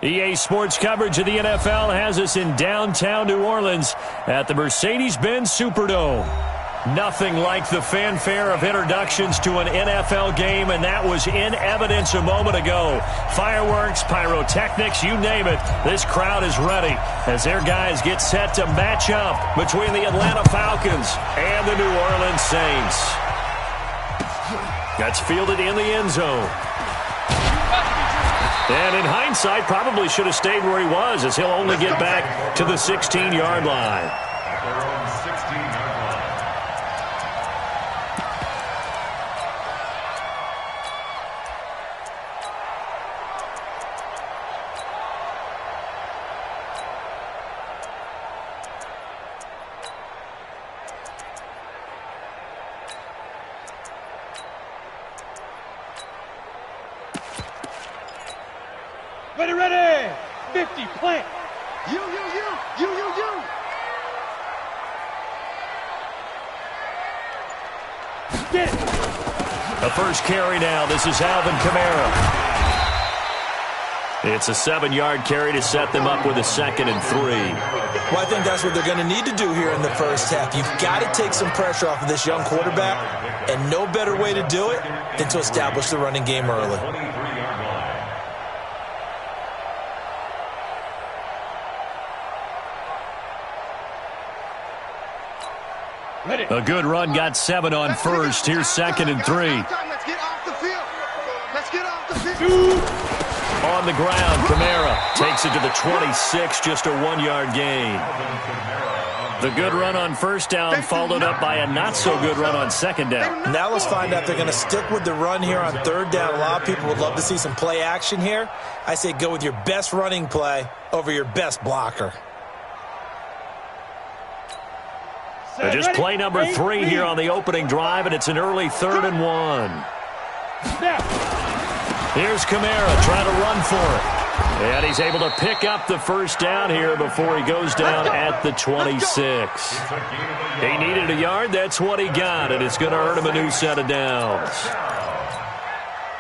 EA Sports coverage of the NFL has us in downtown New Orleans at the Mercedes-Benz Superdome. Nothing like the fanfare of introductions to an NFL game, and that was in evidence a moment ago. Fireworks, pyrotechnics, you name it. This crowd is ready as their guys get set to match up between the Atlanta Falcons and the New Orleans Saints. That's fielded in the end zone. And in hindsight, probably should have stayed where he was, as he'll only get back to the 16-yard line. Ready, 50, plant. You. Get it. The first carry now. This is Alvin Kamara. It's a 7-yard carry to set them up with a 2nd and 3. Well, I think that's what they're going to need to do here in the first half. You've got to take some pressure off of this young quarterback, and no better way to do it than to establish the running game early. A good run, got 7 on first. Here's 2nd and 3. Let's get off the field. Let's get off the field. On the ground, Kamara takes it to the 26, just a 1-yard gain. The good run on first down followed up by a not-so-good run on 2nd down. Now let's find out if they're going to stick with the run here on 3rd down. A lot of people would love to see some play action here. I say go with your best running play over your best blocker. Just play number 3 here on the opening drive, and it's an early 3rd and 1. Here's Kamara trying to run for it. And he's able to pick up the first down here before he goes down at the 26. He needed a yard. That's what he got, and it's going to earn him a new set of downs.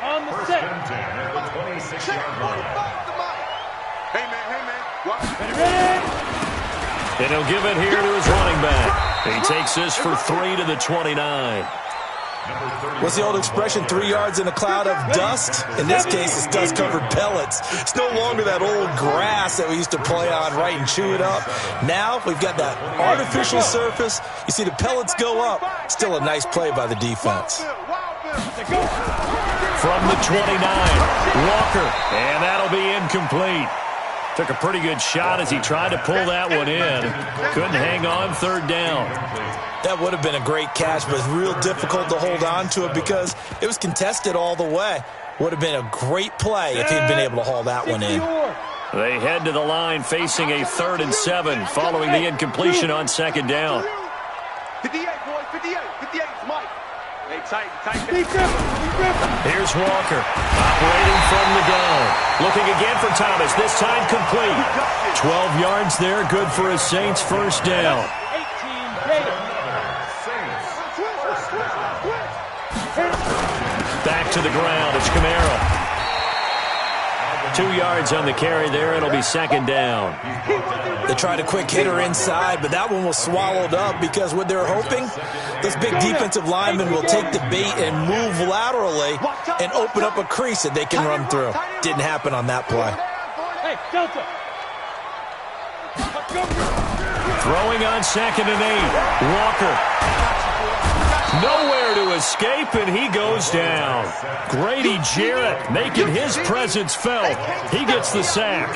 On the set. Hey, man. Ready. And he'll give it here to his running back. He takes this for 3 to the 29. What's the old expression, 3 yards in a cloud of dust? In this case, it's dust-covered pellets. It's no longer that old grass that we used to play on, right, and chew it up. Now we've got that artificial surface. You see the pellets go up. Still a nice play by the defense. From the 29, Walker, and that'll be incomplete. Took a pretty good shot as he tried to pull that one in. Couldn't hang on 3rd down. That would have been a great catch, but it's real difficult to hold on to it because it was contested all the way. Would have been a great play if he'd been able to haul that one in. They head to the line facing a 3rd and 7 following the incompletion on 2nd down. 58, boys. 58. 58 is Mike. Hey, tight. Here's Walker, operating from the gun. Looking again for Thomas, this time complete. 12 yards there, good for a Saints first down. 18, Back to the ground, it's Kamara. 2 yards on the carry there, it'll be 2nd down. They tried a quick hitter inside, but that one was swallowed up because what they're hoping, this big defensive lineman will take the bait and move laterally and open up a crease that they can run through. Didn't happen on that play. Hey, Delta. Throwing on 2nd and 8. Walker. Nowhere to escape, and he goes down. Grady Jarrett making his presence felt. He gets the sack.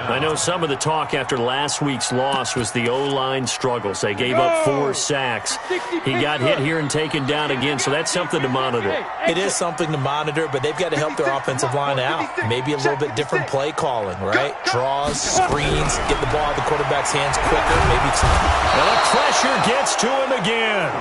I know some of the talk after last week's loss was the O-line struggles. They gave up 4 sacks. He got hit here and taken down again, so that's something to monitor. It is something to monitor, but they've got to help their offensive line out. Maybe a little bit different play calling, right? Draws, screens, get the ball out of the quarterback's hands quicker. Maybe some... Well, the pressure gets to him again.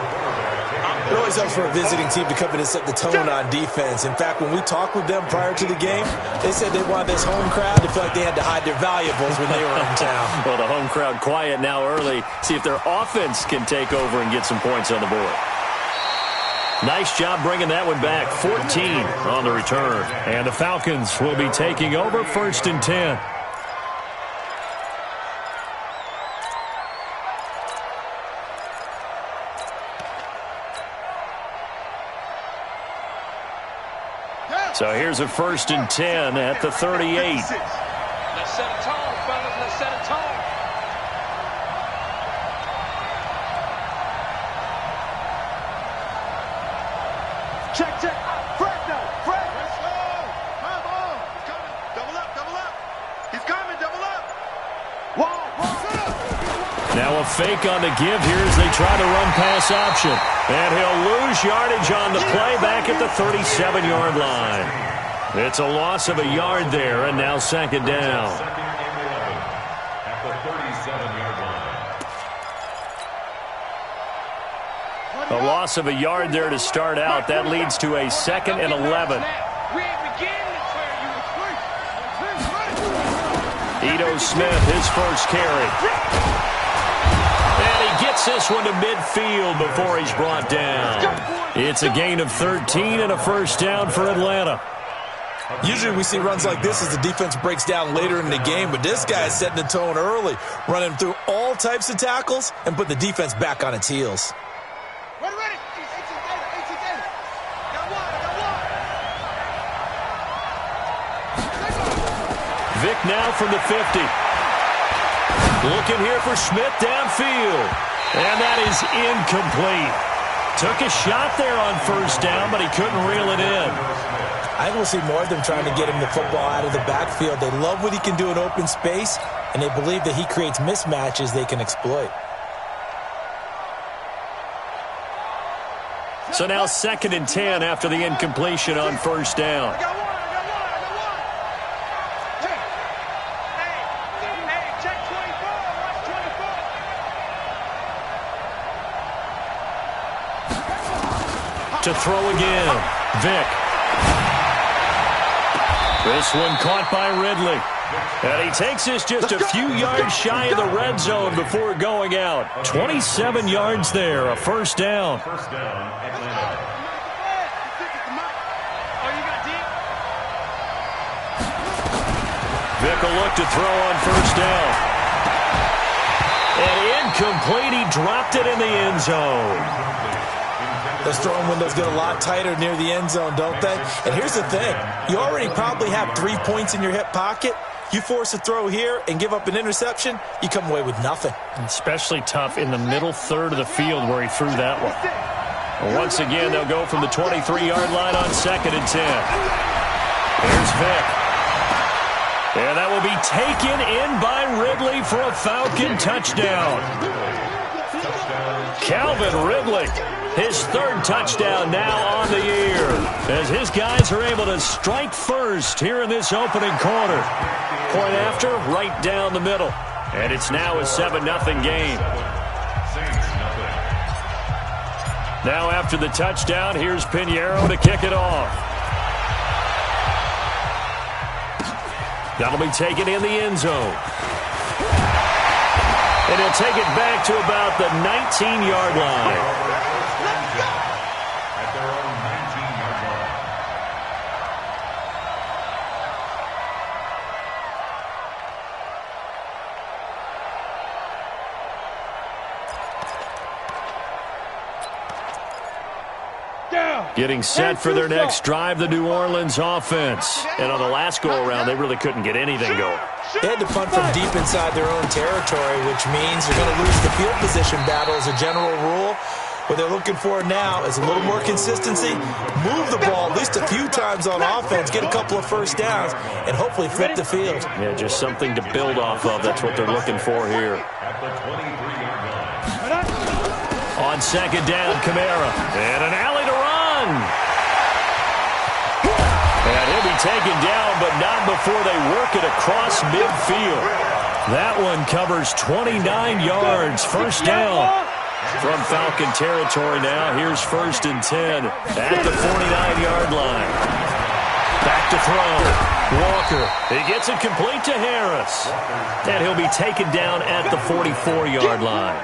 It always helps for a visiting team to come in and set the tone on defense. In fact, when we talked with them prior to the game, they said they wanted this home crowd to feel like they had to hide their valuables when they were in town. Well, the home crowd quiet now early. See if their offense can take over and get some points on the board. Nice job bringing that one back. 14 on the return. And the Falcons will be taking over 1st and 10. So here's a 1st and 10 at the 38. Let's set a tone, fellas. Let's set a tone. Check, check. Fred now. Fred. Let's go. Come on. He's coming. Double up, double up. He's coming, double up. Wall, wall. Now a fake on the give here as they try to run pass option. And he'll lose yardage on the play back at the 37-yard line. It's a loss of a yard there, and now 2nd down. At the 37-yard line. A loss of a yard there to start out. That leads to a 2nd and 11. Ito Smith, his first carry. And he gets this one to midfield before he's brought down. It's a gain of 13 and a 1st down for Atlanta. Usually we see runs like this as the defense breaks down later in the game, but this guy is setting the tone early, running through all types of tackles and put the defense back on its heels. Ready, ready. 18 data. Got one. Vic now from the 50. Looking here for Smith downfield. And that is incomplete. Took a shot there on 1st down, but he couldn't reel it in. I will see more of them trying to get him the football out of the backfield. They love what he can do in open space, and they believe that he creates mismatches they can exploit. So now 2nd and 10 after the incompletion on 1st down. I got one. Hey, check 24. Watch 24. To throw again. Vic. This one caught by Ridley. And he takes this just a few yards shy of the red zone before going out. 27 yards there, a 1st down. 1st down, Atlanta. Vic will look to throw on 1st down. And incomplete, he dropped it in the end zone. Those throwing windows get a lot tighter near the end zone, don't they? And here's the thing. You already probably have 3 points in your hip pocket. You force a throw here and give up an interception, you come away with nothing. Especially tough in the middle third of the field where he threw that one. Well, once again, they'll go from the 23-yard line on 2nd and 10. Here's Vic. And that will be taken in by Ridley for a Falcon touchdown. Calvin Ridley, his 3rd touchdown now on the year, as his guys are able to strike first here in this opening quarter. Point after, right down the middle. And it's now a 7-0 game. Now after the touchdown, here's Pinheiro to kick it off. That'll be taken in the end zone. And he'll take it back to about the 19-yard line. At their own 19-yard line. Getting set for their next drive, the New Orleans offense. And on the last go-around, they really couldn't get anything going. They had to punt from deep inside their own territory, which means they're going to lose the field position battle as a general rule. What they're looking for now is a little more consistency, move the ball at least a few times on offense, get a couple of 1st downs, and hopefully flip the field. Yeah, just something to build off of. That's what they're looking for here. At the 23-yard line. On 2nd down, Kamara. And an alley to run. And he'll be taken down, but not before they work it across midfield. That one covers 29 yards. 1st down. From Falcon territory now, here's 1st and 10 at the 49-yard line. Back to throw. Walker, he gets it complete to Harris. And he'll be taken down at the 44-yard line.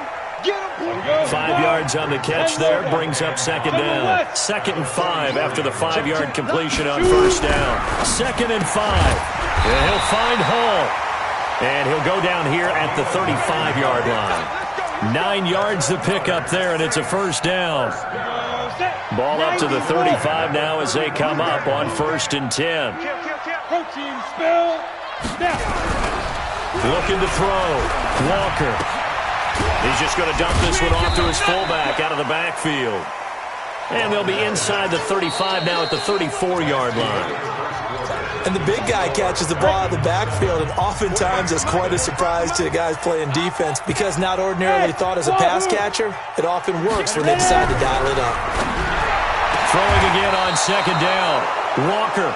5 yards on the catch there, brings up second down. 2nd and 5 after the 5-yard completion on first down. 2nd and 5. And he'll find Hall. And he'll go down here at the 35-yard line. 9 yards to pick up there, and it's a first down. Ball up to the 35 now as they come up on 1st and 10. Looking to throw. Walker. He's just going to dump this one off to his fullback out of the backfield. And they'll be inside the 35 now at the 34-yard line. And the big guy catches the ball out of the backfield, and oftentimes it's quite a surprise to the guys playing defense because not ordinarily thought as a pass catcher, it often works when they decide to dial it up. Throwing again on 2nd down. Walker.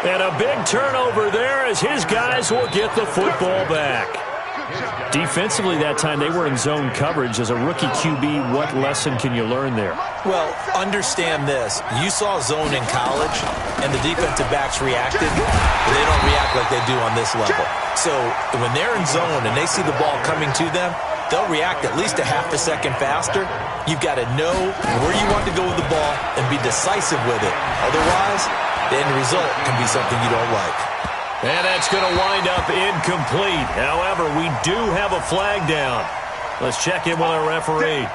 And a big turnover there as his guys will get the football back. Defensively that time, they were in zone coverage. As a rookie QB, what lesson can you learn there? Well, understand this. You saw zone in college, and the defensive backs reacted, but they don't react like they do on this level. So when they're in zone and they see the ball coming to them, they'll react at least a half a second faster. You've got to know where you want to go with the ball and be decisive with it. Otherwise, the end result can be something you don't like. And that's going to wind up incomplete. However, we do have a flag down. Let's check in with our referee.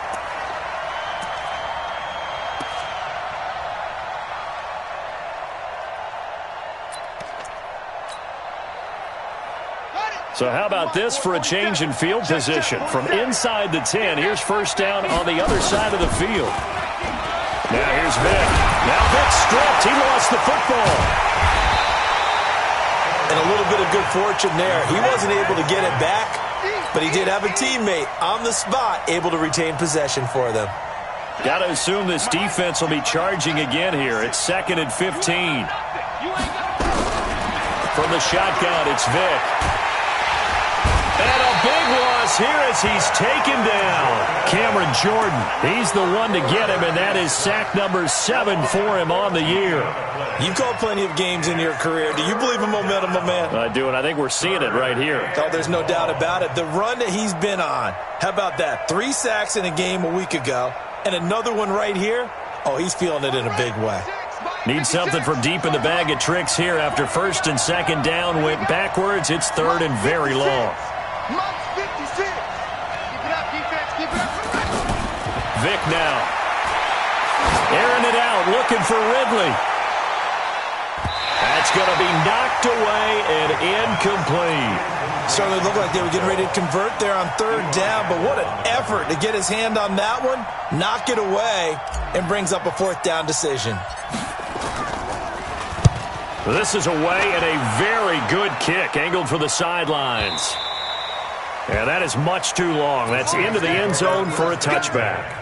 So how about this for a change in field position? From inside the 10, here's first down on the other side of the field. Now here's Vic. Now Vic stripped. He lost the football. And a little bit of good fortune there. He wasn't able to get it back, but he did have a teammate on the spot able to retain possession for them. Got to assume this defense will be charging again here. It's 2nd and 15. From the shotgun, it's Vic. And a big loss here as he's taken down. Cameron Jordan, he's the one to get him, and that is sack number 7 for him on the year. You've called plenty of games in your career. Do you believe in momentum, my man? I do, and I think we're seeing it right here. Oh, there's no doubt about it. The run that he's been on, how about that? 3 sacks in a game a week ago, and another one right here. Oh, he's feeling it in a big way. Need something from deep in the bag of tricks here after 1st and 2nd down went backwards. It's 3rd and very long. Vic now. Airing it out, looking for Ridley. That's going to be knocked away and incomplete. Certainly looked like they were getting ready to convert there on 3rd down, but what an effort to get his hand on that one, knock it away, and brings up a 4th down decision. This is away and a very good kick, angled for the sidelines. And that is much too long. That's into the end zone for a touchback.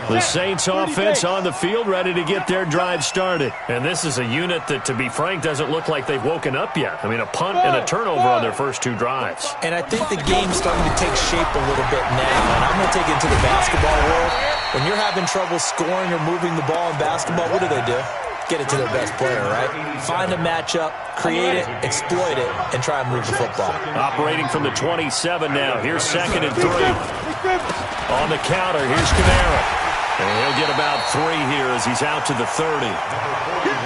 The Saints offense on the field, ready to get their drive started. And this is a unit that, to be frank, doesn't look like they've woken up yet. I mean, a punt and a turnover on their first 2 drives. And I think the game's starting to take shape a little bit now. And I'm going to take it into the basketball world. When you're having trouble scoring or moving the ball in basketball, what do? Get it to their best player, right? Find a matchup, create it, exploit it, and try and move the football. Operating from the 27 now. Here's 2nd and 3. On the counter, here's Kamara. And he'll get about 3 here as he's out to the 30.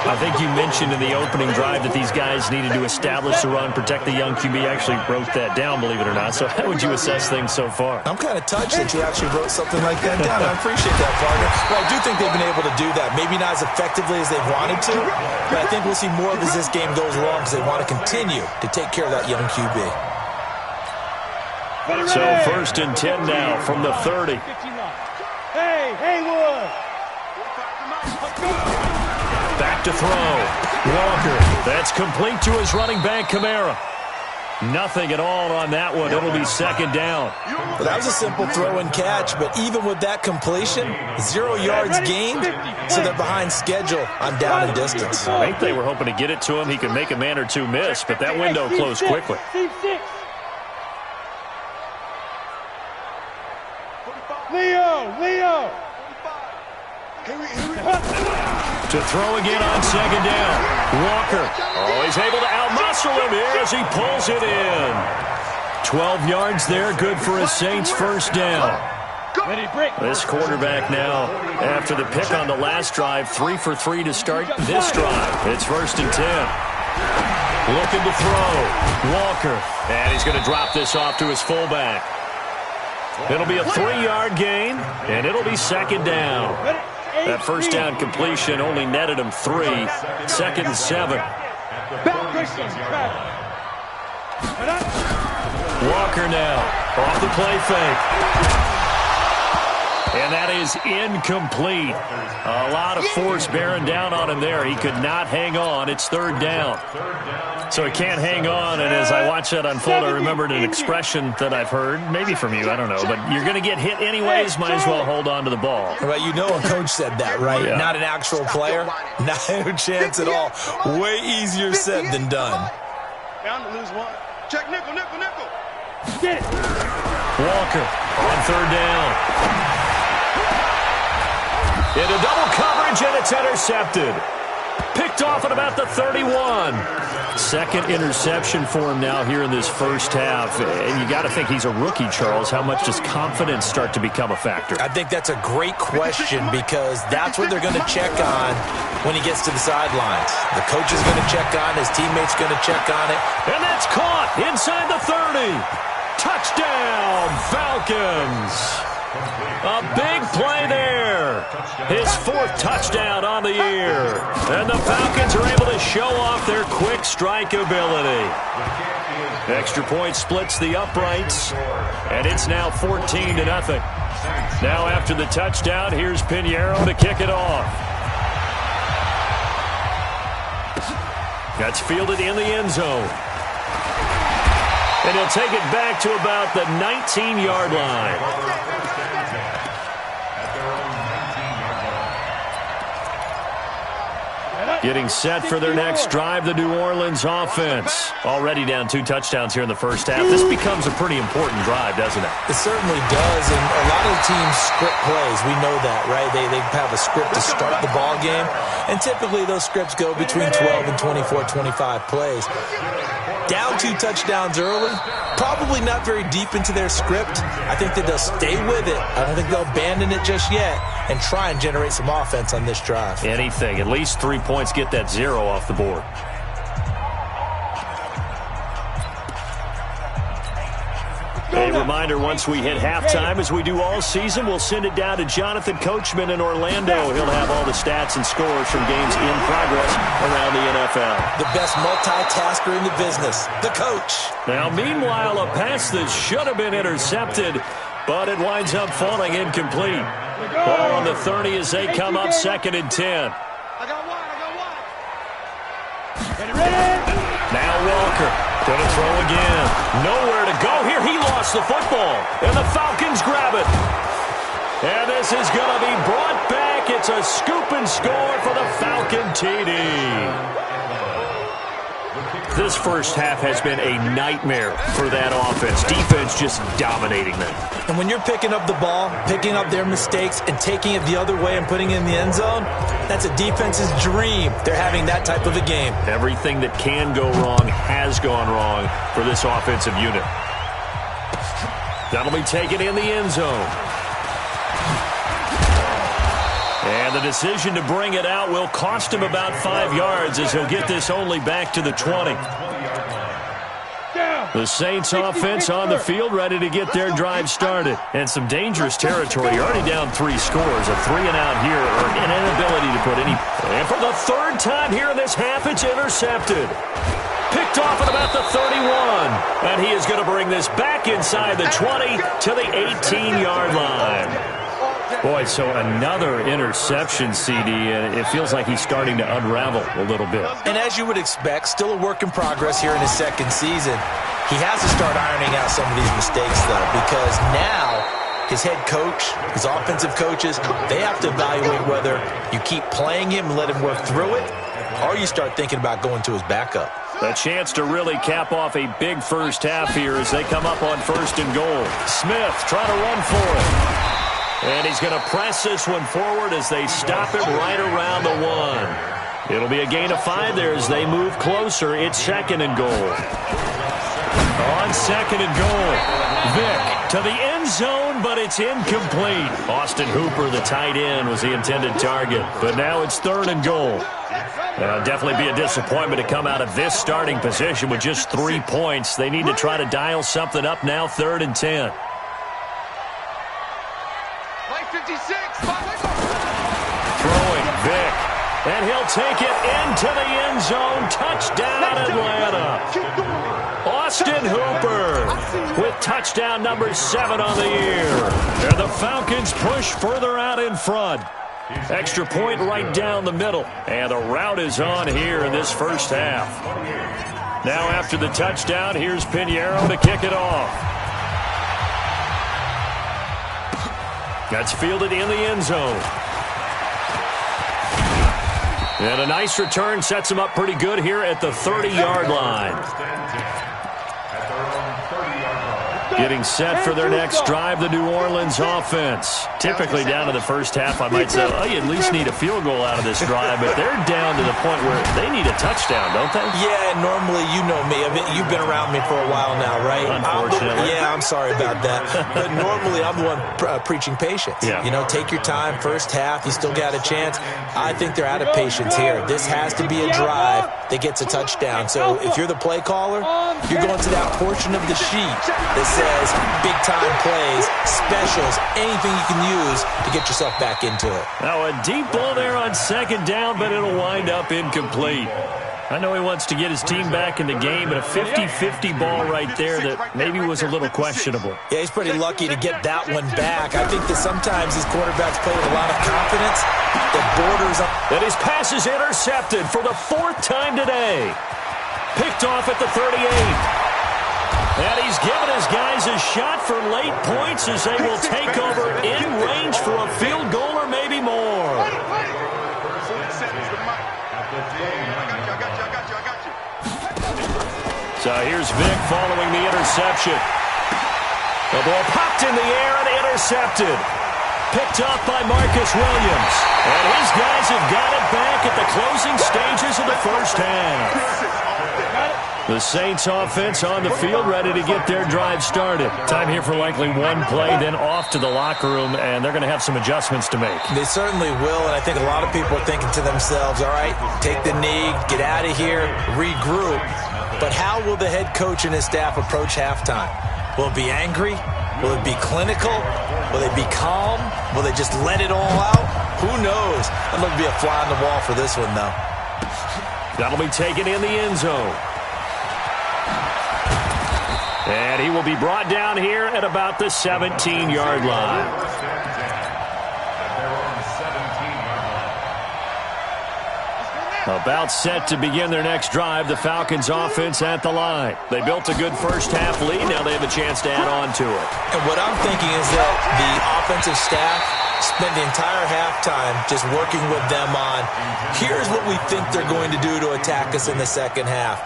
I think you mentioned in the opening drive that these guys needed to establish the run, protect the young QB. Actually wrote that down, believe it or not. So how would you assess things so far? I'm kind of touched that you actually wrote something like that down. I appreciate that, partner. But I do think they've been able to do that. Maybe not as effectively as they've wanted to, but I think we'll see more of as this game goes along because they want to continue to take care of that young QB. So 1st and 10 now from the 30. Hey, Haywood! Back to throw. Walker. That's complete to his running back, Kamara. Nothing at all on that one. It'll be 2nd down. Well, that was a simple throw and catch, but even with that completion, 0 yards gained, so they're behind schedule on down and distance. I think they were hoping to get it to him. He could make a man or 2 miss, but that window closed quickly. Leo! To throw again on 2nd down. Walker. Oh, he's able to outmuscle him here as he pulls it in. 12 yards there, good for a Saints first down. This quarterback now, after the pick on the last drive, 3 for 3 to start this drive. It's 1st and 10. Looking to throw. Walker. And he's going to drop this off to his fullback. It'll be a 3-yard gain, and it'll be 2nd down. That first down completion only netted him 3. 2nd and 7. Walker now off the play fake. And that is incomplete. A lot of force bearing down on him there. He could not hang on. It's 3rd down. So he can't hang on, and as I watch that unfold, I remembered an expression that I've heard, maybe from you, I don't know, but you're going to get hit anyways, might as well hold on to the ball. Well, you know a coach said that, right? Yeah. Not an actual player. Not a chance at all. Way easier said than done. Bound to lose one. Check nickel, nickel, nickel. Get it. Walker on 3rd down. Into double coverage, and it's intercepted. Picked off at about the 31. 2nd interception for him now here in this first half. And you got to think he's a rookie, Charles. How much does confidence start to become a factor? I think that's a great question because that's what they're going to check on when he gets to the sidelines. The coach is going to check on, his teammate's going to check on it. And that's caught inside the 30. Touchdown, Falcons. A big play there. His 4th touchdown on the year. And the Falcons are able to show off their quick strike ability. Extra point splits the uprights. And it's now 14-0. Now after the touchdown, here's Pinheiro to kick it off. That's fielded in the end zone. And he'll take it back to about the 19-yard line. Getting set for their next drive, the New Orleans offense. Already down 2 touchdowns here in the first half. This becomes a pretty important drive, doesn't it? It certainly does, and a lot of the teams script plays. We know that, right? They have a script to start the ball game, and typically those scripts go between 12 and 24, 25 plays. Down 2 touchdowns early, probably not very deep into their script. I think that they'll stay with it. I don't think they'll abandon it just yet and try and generate some offense on this drive. Anything. At least 3 points, get that 0 off the board. A reminder, once we hit halftime, as we do all season, we'll send it down to Jonathan Coachman in Orlando. He'll have all the stats and scores from games in progress around the NFL. The best multitasker in the business, the coach. Now, meanwhile, a pass that should have been intercepted, but it winds up falling incomplete. Ball on the 30 as they come up 2nd and 10. I got one. Ready? Now Walker. Going to throw again. Nowhere to go here. He lost the football. And the Falcons grab it. And this is going to be brought back. It's a scoop and score for the Falcon TD. This first half has been a nightmare for that offense. Defense just dominating them. And when you're picking up the ball, picking up their mistakes, and taking it the other way and putting it in the end zone, that's a defense's dream. They're having that type of a game. Everything that can go wrong has gone wrong for this offensive unit. That'll be taken in the end zone. And the decision to bring it out will cost him about 5 yards as he'll get this only back to the 20. The Saints offense on the field ready to get their drive started. And some dangerous territory. You're already down 3 scores. A 3-and-out here or an inability to put any. And for the 3rd time here in this half, it's intercepted. Picked off at about the 31. And he is going to bring this back inside the 20 to the 18-yard line. Boy, so another interception, CD, and it feels like he's starting to unravel a little bit. And as you would expect, still a work in progress here in his 2nd season. He has to start ironing out some of these mistakes, though, because now his head coach, his offensive coaches, they have to evaluate whether you keep playing him and let him work through it, or you start thinking about going to his backup. A chance to really cap off a big first half here as they come up on 1st and goal. Smith trying to run for it. And he's going to press this one forward as they stop it right around the 1. It'll be a gain of 5 there as they move closer. It's 2nd and goal. On second and goal. Vick to the end zone, but it's incomplete. Austin Hooper, the tight end, was the intended target. But now it's third and goal. Definitely be a disappointment to come out of this starting position with just 3 points. They need to try to dial something up now, 3rd and 10. Play 56. Throwing, Vick. And he'll take it into the end zone. Touchdown, Atlanta. Austin Hooper with touchdown number 7 on the year. And the Falcons push further out in front. Extra point right down the middle. And the route is on here in this first half. Now after the touchdown, here's Pinheiro to kick it off. That's fielded in the end zone. And a nice return sets him up pretty good here at the 30-yard line. Getting set for their next drive, the New Orleans offense. Typically down to the first half, I might say, oh, you at least need a field goal out of this drive, but they're down to the point where they need a touchdown, don't they? Yeah, normally, you know me. You've been around me for a while now, right? Unfortunately. I'm sorry about that. But normally, I'm the one preaching patience. Yeah. You know, take your time, first half, you still got a chance. I think they're out of patience here. This has to be a drive that gets a touchdown. So if you're the play caller, you're going to that portion of the sheet that says big-time plays, specials, anything you can use to get yourself back into it. Now a deep ball there on second down, but it'll wind up incomplete. I know he wants to get his team back in the game, but a 50-50 ball right there that maybe was a little questionable. Yeah, he's pretty lucky to get that one back. I think that sometimes these quarterbacks play with a lot of confidence that borders on. And his pass is intercepted for the 4th time today. Picked off at the 38. And he's given his guys a shot for late points as they will take over in range for a field goal or maybe more. So here's Vick following the interception. The ball popped in the air and intercepted. Picked up by Marcus Williams. And his guys have got it back at the closing stages of the first half. The Saints offense on the field, ready to get their drive started. Time here for likely one play, then off to the locker room, and they're going to have some adjustments to make. They certainly will, and I think a lot of people are thinking to themselves, all right, take the knee, get out of here, regroup. But how will the head coach and his staff approach halftime? Will it be angry? Will it be clinical? Will they be calm? Will they just let it all out? Who knows? I'm going to be a fly on the wall for this one, though. That'll be taken in the end zone. And he will be brought down here at about the 17-yard line. About set to begin their next drive, the Falcons offense at the line. They built a good first half lead. Now they have a chance to add on to it. And what I'm thinking is that the offensive staff spent the entire halftime just working with them on, here's what we think they're going to do to attack us in the second half.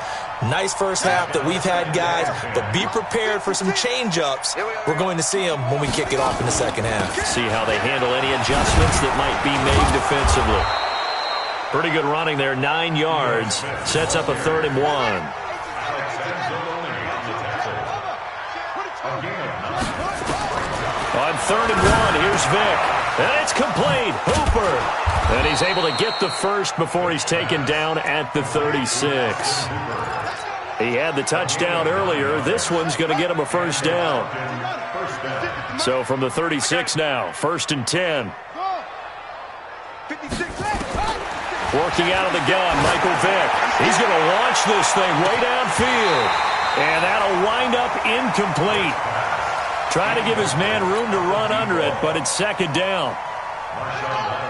Nice first half that we've had, guys, but be prepared for some change-ups. We're going to see them when we kick it off in the second half. See how they handle any adjustments that might be made defensively. Pretty good running there, 9 yards. Sets up a 3rd and 1. On 3rd and 1, here's Vick. And it's complete. Hooper. And he's able to get the first before he's taken down at the 36. He had the touchdown earlier. This one's going to get him a first down. So from the 36 now, 1st and 10. Working out of the gun, Michael Vick. He's going to launch this thing way downfield. And that'll wind up incomplete. Trying to give his man room to run under it, but it's 2nd down.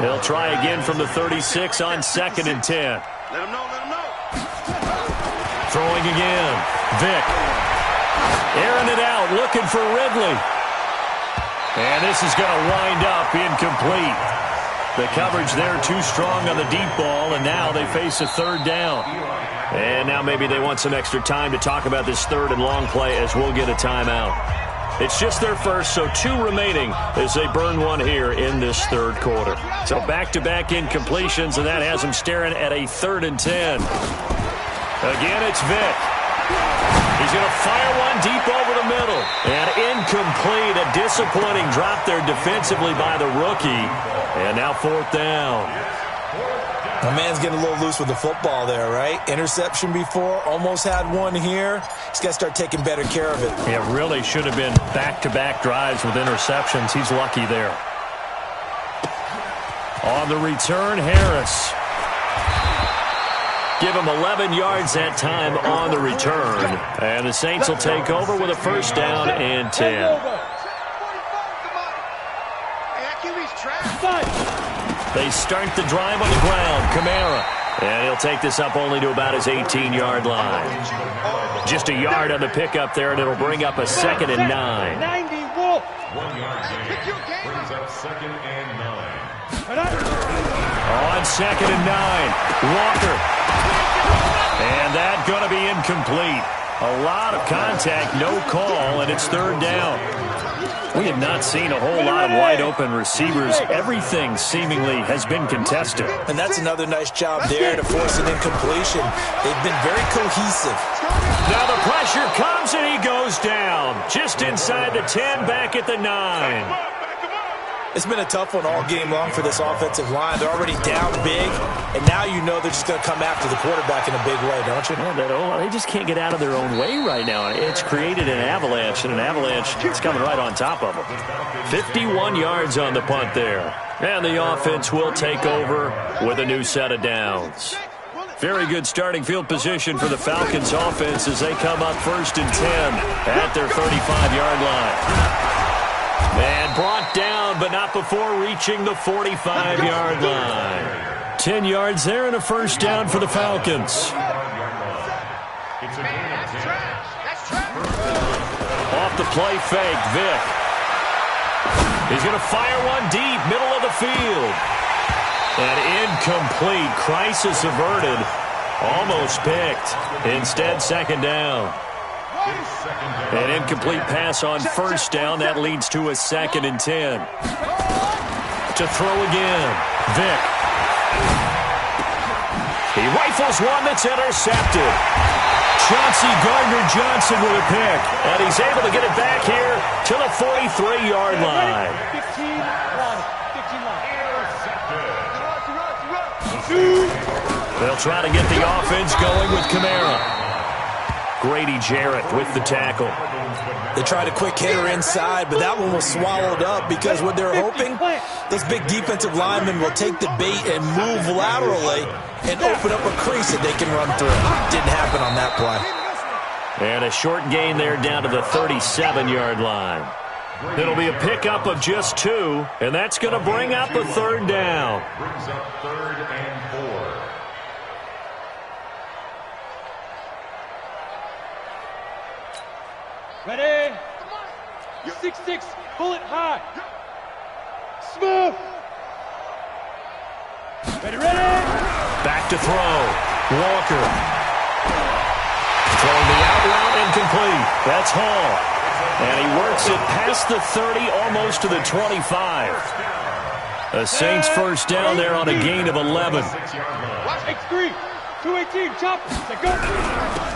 He'll try again from the 36 on 2nd and 10. Let him know, let him know. Throwing again. Vick. Airing it out, looking for Ridley. And this is going to wind up incomplete. The coverage there too strong on the deep ball, and now they face a 3rd down. And now maybe they want some extra time to talk about this 3rd and long play as we'll get a timeout. It's just their first, so 2 remaining as they burn one here in this 3rd quarter. So back-to-back incompletions, and that has them staring at a 3rd and 10. Again, it's Vick. He He's going to fire one deep over the middle. And incomplete. A disappointing drop there defensively by the rookie. And now 4th down. The man's getting a little loose with the football there, right? Interception before, almost had one here. He's got to start taking better care of it. It really should have been back-to-back drives with interceptions. He's lucky there. On the return, Harris. Give him 11 yards that time on the return. And the Saints will take over with a 1st down and 10. They start the drive on the ground. Kamara. And he'll take this up only to about his 18-yard line. Just a yard on the pickup there, and it'll bring up a 2nd and 9. 90 Wolf. 1 yard gain. Brings up 2nd and 9. On 2nd and 9. Walker. And that going to be incomplete. A lot of contact, no call, and it's 3rd down. We have not seen a whole lot of wide-open receivers. Everything seemingly has been contested. And that's another nice job there to force an incompletion. They've been very cohesive. Now the pressure comes, and he goes down. Just inside the 10, back at the 9. It's been a tough one all game long for this offensive line. They're already down big, and now you know they're just going to come after the quarterback in a big way, don't you? Yeah, they just can't get out of their own way right now. It's created an avalanche, and an avalanche is coming right on top of them. 51 yards on the punt there. And the offense will take over with a new set of downs. Very good starting field position for the Falcons offense as they come up 1st and 10 at their 35-yard line. And brought down, but not before reaching the 45-yard line. 10 yards there and a 1st down for the Falcons. Off the play fake, Vick. He's going to fire one deep, middle of the field. And incomplete. Crisis averted. Almost picked. Instead, 2nd down. An incomplete pass on 1st down. That leads to a 2nd and 10. To throw again. Vick. He rifles one that's intercepted. Chauncey Gardner-Johnson with a pick. And he's able to get it back here to the 43-yard line. 15 line. They'll try to get the offense going with Kamara. Grady Jarrett with the tackle. They tried a quick hitter inside, but that one was swallowed up because what they're hoping, those big defensive linemen will take the bait and move laterally and open up a crease that they can run through. Didn't happen on that play. And a short gain there down to the 37-yard line. It'll be a pickup of just 2, and that's going to bring up a 3rd down. Brings up 3rd and 4. Ready? 6-6, bullet high. Smooth. Ready? Back to throw. Walker. Throwing the out route incomplete. That's Hall. And he works it past the 30, almost to the 25. The Saints 1st down there on a gain of 11. X3. 218, chop. Go.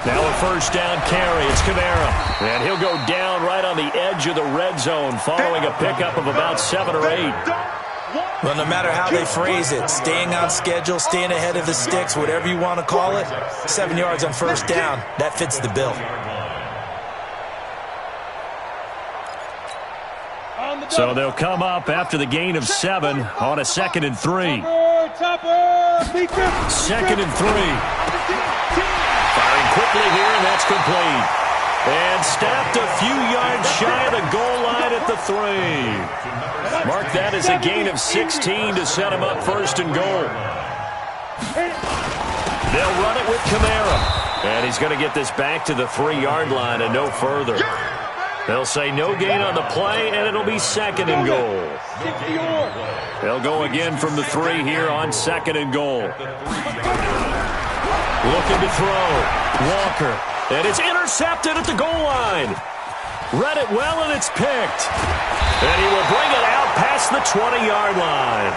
Now a 1st down carry. It's Kamara. And he'll go down right on the edge of the red zone following a pickup of about 7 or 8. Well, no matter how they phrase it, staying on schedule, staying ahead of the sticks, whatever you want to call it, 7 yards on 1st down, that fits the bill. So they'll come up after the gain of 7 on a 2nd and 3. 2nd and 3. Firing quickly here, and that's complete. And stopped a few yards shy of the goal line at the 3. Mark that as a gain of 16 to set him up 1st and goal. They'll run it with Kamara. And he's going to get this back to the 3-yard line and no further. They'll say no gain on the play, and it'll be 2nd and goal. They'll go again from the 3 here on 2nd and goal. Looking to throw. Walker. And it's intercepted at the goal line. Read it well, and it's picked. And he will bring it out past the 20-yard line.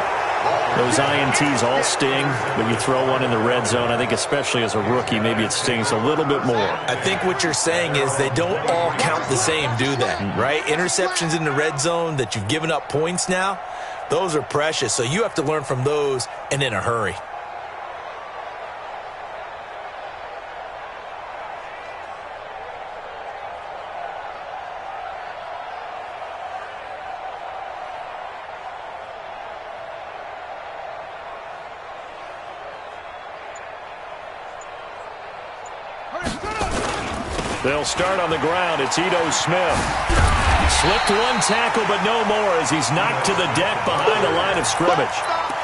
Those INTs all sting, but you throw one in the red zone, I think especially as a rookie, maybe it stings a little bit more. I think what you're saying is they don't all count the same, do they? Right? Interceptions in the red zone that you've given up points now, those are precious. So you have to learn from those and in a hurry. They'll start on the ground. It's Ito Smith. Slipped one tackle, but no more as he's knocked to the deck behind the line of scrimmage.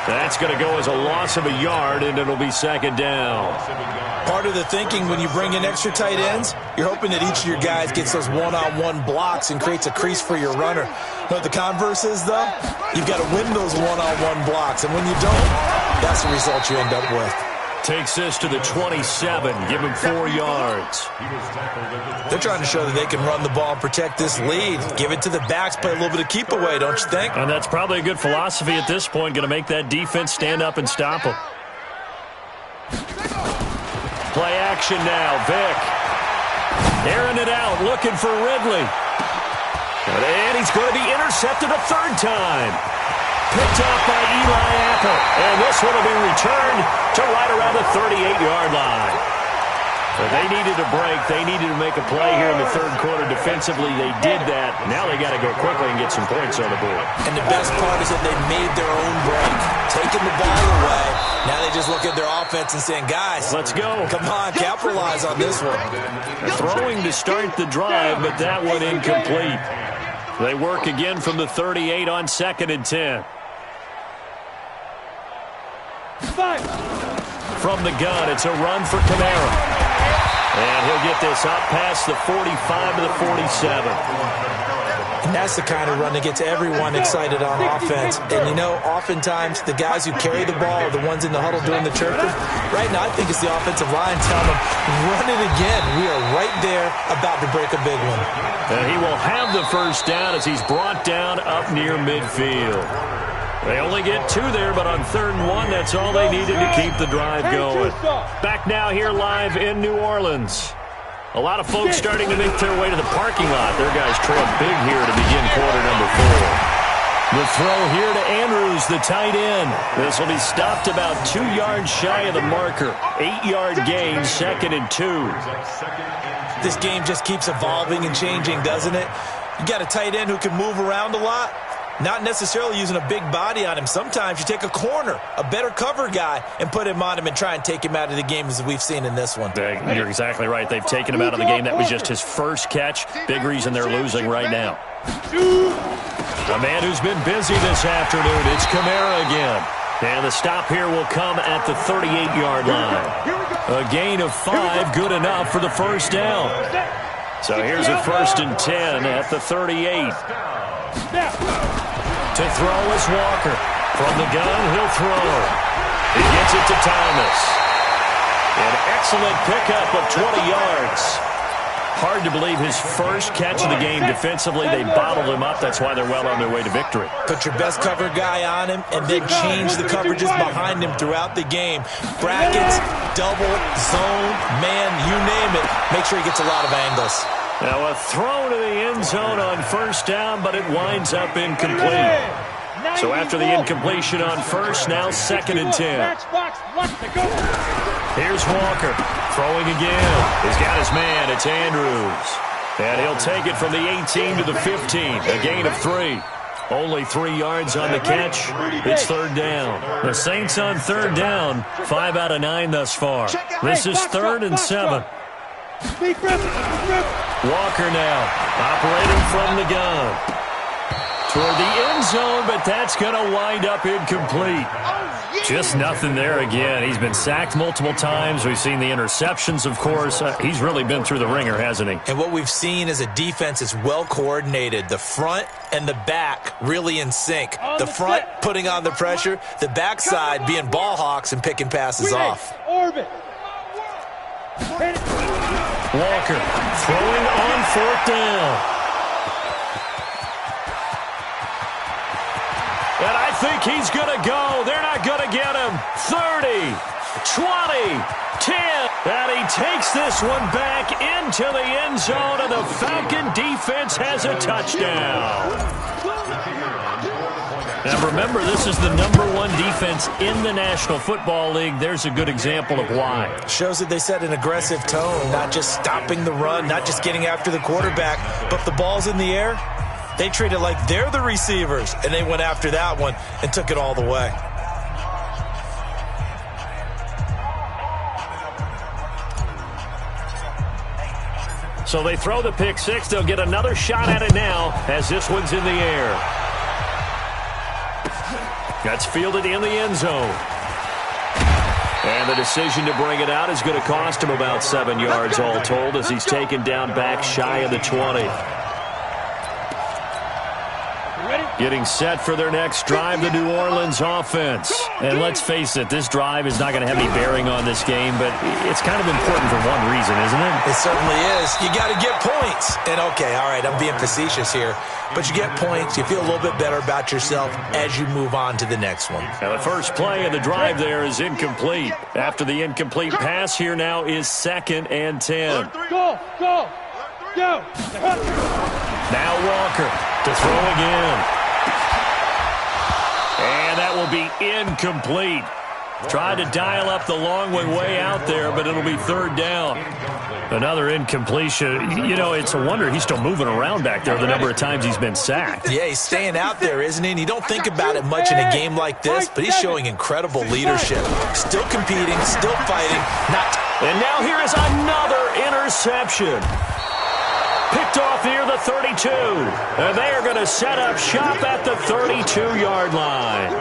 That's going to go as a loss of a yard, and it'll be second down. Part of the thinking when you bring in extra tight ends, you're hoping that each of your guys gets those one-on-one blocks and creates a crease for your runner. You know what the converse is, though? You've got to win those one-on-one blocks, and when you don't, that's the result you end up with. Takes this to the 27, give him 4 yards. They're trying to show that they can run the ball and protect this lead. Give it to the backs, play a little bit of keep away, don't you think? And that's probably a good philosophy at this point, going to make that defense stand up and stop them. Play action now, Vick. Airing it out, looking for Ridley. And he's going to be intercepted a third time. Picked off by Eli Apple. And this one will be returned to right around the 38-yard line. But they needed a break. They needed to make a play here in the third quarter. Defensively, they did that. Now they got to go quickly and get some points on the board. And the best part is that they made their own break. Taking the ball away. Now they just look at their offense and saying, guys, let's go. Come on, capitalize on this one. Throwing to start the drive, but that one incomplete. They work again from the 38 on 2nd and 10. From the gun, it's a run for Kamara. And he'll get this up past the 45 to the 47. And that's the kind of run that gets everyone excited on offense. And, you know, oftentimes the guys who carry the ball are the ones in the huddle doing the chirping. Right now, I think it's the offensive line telling them, run it again. We are right there about to break a big one. And he will have the first down as he's brought down up near midfield. They only get 2 there, but on 3rd and 1, that's all they needed to keep the drive going. Back now here live in New Orleans. A lot of folks starting to make their way to the parking lot. Their guys trail big here to begin quarter number 4. The throw here to Andrews, the tight end. This will be stopped about 2 yards shy of the marker. 8-yard gain, 2nd and 2. This game just keeps evolving and changing, doesn't it? You got a tight end who can move around a lot. Not necessarily using a big body on him. Sometimes you take a corner, a better cover guy, and put him on him and try and take him out of the game as we've seen in this one. You're exactly right. They've taken him out of the game. That was just his first catch. Big reason they're losing right now. A man who's been busy this afternoon, it's Kamara again. And the stop here will come at the 38-yard line. A gain of 5, good enough for the first down. So here's a 1st and 10 at the 38. To throw is Walker. From the gun, he'll throw. He gets it to Thomas. An excellent pickup of 20 yards. Hard to believe his first catch of the game defensively. They bottled him up. That's why they're well on their way to victory. Put your best cover guy on him and then change the coverages behind him throughout the game. Brackets, double, zone, man, you name it. Make sure he gets a lot of angles. Now a throw to the end zone on 1st down, but it winds up incomplete. So after the incompletion on 1st, now 2nd and 10. Here's Walker, throwing again. He's got his man, it's Andrews. And he'll take it from the 18 to the 15, a gain of 3. Only 3 yards on the catch. It's 3rd down. The Saints on 3rd down, 5 out of 9 thus far. This is 3rd and 7. Walker now, operating from the gun. Toward the end zone, but that's going to wind up incomplete. Just nothing there again. He's been sacked multiple times. We've seen the interceptions, of course. He's really been through the ringer, hasn't he? And what we've seen is a defense is well coordinated. The front and the back really in sync. The front putting on the pressure, the backside being ball hawks and picking passes off. Walker throwing on 4th down. And I think he's going to go. They're not going to get him. 30, 20, 10. And he takes this one back into the end zone, and the Falcon defense has a touchdown. And remember, this is the #1 defense in the National Football League. There's a good example of why. Shows that they set an aggressive tone, not just stopping the run, not just getting after the quarterback, but if the ball's in the air, they treat it like they're the receivers, and they went after that one and took it all the way. So they throw the pick six. They'll get another shot at it now as this one's in the air. That's fielded in the end zone. And the decision to bring it out is going to cost him about 7 yards all told as he's taken down back shy of the 20. Getting set for their next drive, the New Orleans offense. And let's face it, this drive is not going to have any bearing on this game, but it's kind of important for one reason, isn't it? It certainly is. You got to get points. And okay, all right, I'm being facetious here, but you get points, you feel a little bit better about yourself as you move on to the next one. Now the first play of the drive there is incomplete. After the incomplete pass, here now is 2nd and 10. Go! Now Walker to throw again. And that will be incomplete. Tried to dial up the long way out there, but it'll be 3rd down. Another incompletion. You know, it's a wonder he's still moving around back there the number of times he's been sacked. Yeah, he's staying out there, isn't he? And you don't think about it much in a game like this, but he's showing incredible leadership. Still competing, still fighting. And now here is another interception. Picked off near the 32. And they are going to set up shop at the 32-yard line.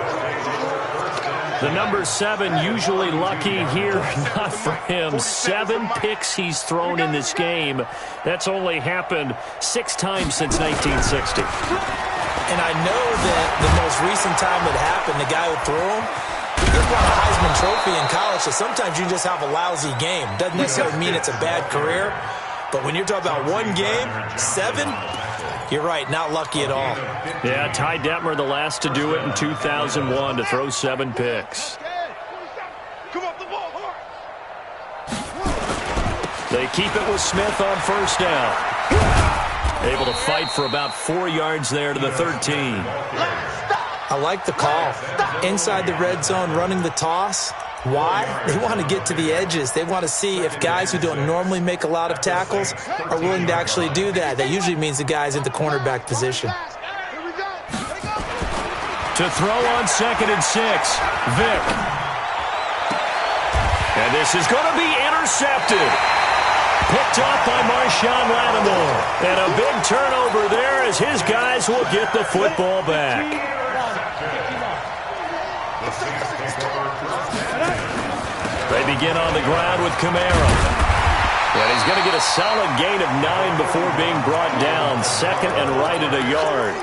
The number 7 usually lucky here. Not for him. 7 picks he's thrown in this game. That's only happened 6 times since 1960. And I know that the most recent time it happened, the guy who threw him, he won a Heisman Trophy in college, so sometimes you just have a lousy game. Doesn't necessarily mean it's a bad career. But when you're talking about one game, 7, you're right, not lucky at all. Yeah, Ty Detmer, the last to do it in 2001, to throw 7 picks. They keep it with Smith on 1st down. Able to fight for about 4 yards there to the 13. I like the call. Inside the red zone, running the toss. Why? They want to get to the edges. They want to see if guys who don't normally make a lot of tackles are willing to actually do that. That usually means the guy's in the cornerback position. To throw on 2nd and 6, Vick. And this is going to be intercepted. Picked off by Marshawn Lattimore. And a big turnover there as his guys will get the football back. They begin on the ground with Camara. And he's going to get a solid gain of 9 before being brought down. 2nd and right at a yard.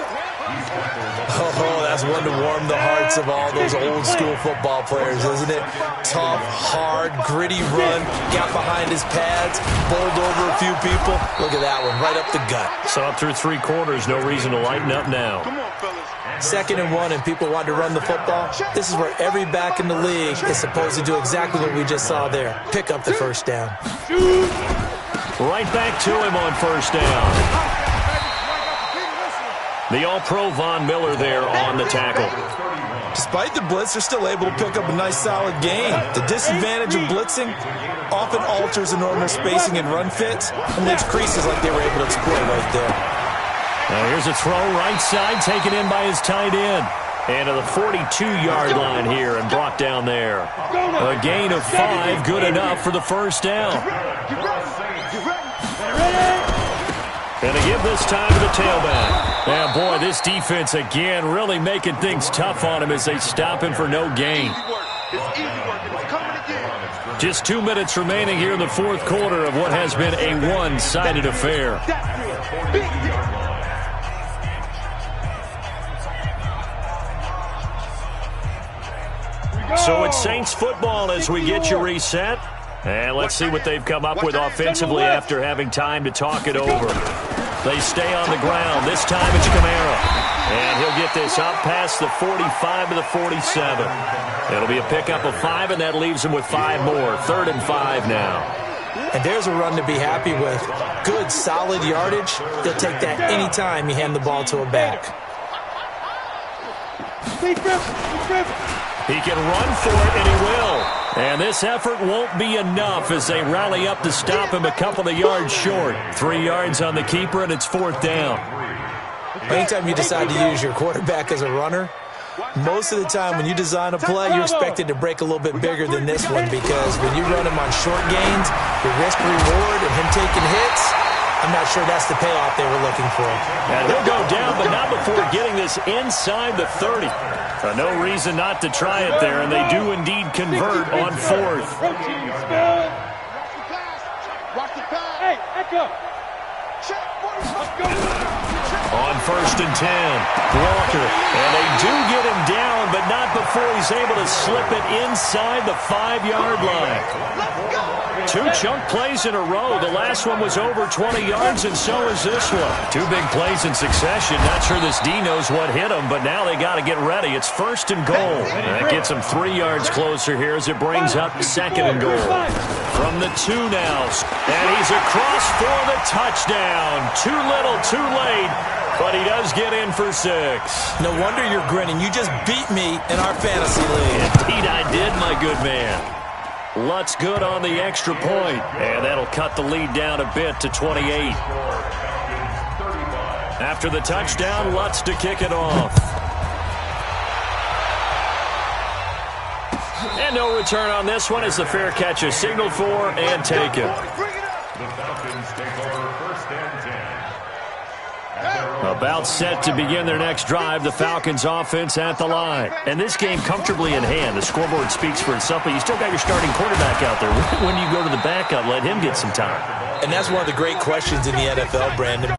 Oh, that's one to warm the hearts of all those old school football players, isn't it? Tough, hard, gritty run. Got behind his pads, bowled over a few people. Look at that one, right up the gut. So up through 3 quarters, no reason to lighten up now. 2nd and 1 and people want to run the football. This is where every back in the league is supposed to do exactly what we just saw there. Pick up the 1st down. Right back to him on 1st down. The All-Pro Von Miller there on the tackle. Despite the blitz, they're still able to pick up a nice solid gain. The disadvantage of blitzing often alters the normal spacing and run fits and leaves creases like they were able to exploit right there. Now here's a throw right side taken in by his tight end. And to the 42-yard line here and brought down there. A gain of 5, good enough for the 1st down. And to give this time to the tailback. Yeah, boy, this defense again really making things tough on him as they stop him for no gain. Just 2 minutes remaining here in the 4th quarter of what has been a one-sided affair. So it's Saints football as we get you reset. And let's see what they've come up with offensively after having time to talk it over. They stay on the ground. This time it's Camara. And he'll get this up past the 45 to the 47. It'll be a pickup of 5, and that leaves him with 5 more. 3rd and 5 now. And there's a run to be happy with. Good, solid yardage. They'll take that any time you hand the ball to a back. He can run for it, and he will. And this effort won't be enough as they rally up to stop him a couple of yards short. 3 yards on the keeper, and it's 4th down. Anytime you decide to use your quarterback as a runner, most of the time when you design a play, you're expected to break a little bit bigger than this one, because when you run him on short gains, the risk-reward and him taking hits, I'm not sure that's the payoff they were looking for. And he'll go down, but not before getting this inside the 30. No reason not to try it there, and they do indeed convert on 4th. Hey, echo. On 1st and 10, Walker, and they do get him down, but not before he's able to slip it inside the 5-yard line. 2 chunk plays in a row. The last one was over 20 yards, and so is this one. 2 big plays in succession. Not sure this D knows what hit him, but now they got to get ready. It's 1st and goal. And that gets him 3 yards closer here as it brings up 2nd and goal. From the 2 now, and he's across for the touchdown. Too little, too late, but he does get in for 6. No wonder you're grinning. You just beat me in our fantasy league. Indeed I did, my good man. Lutz good on the extra point, and that'll cut the lead down a bit to 28. After the touchdown, Lutz to kick it off. And no return on this one as the fair catch is signaled for and taken. The Falcons take over 1st and 10. About set to begin their next drive, the Falcons offense at the line. And this game comfortably in hand. The scoreboard speaks for itself, but you still got your starting quarterback out there. When do you go to the backup? Let him get some time. And that's one of the great questions in the NFL, Brandon.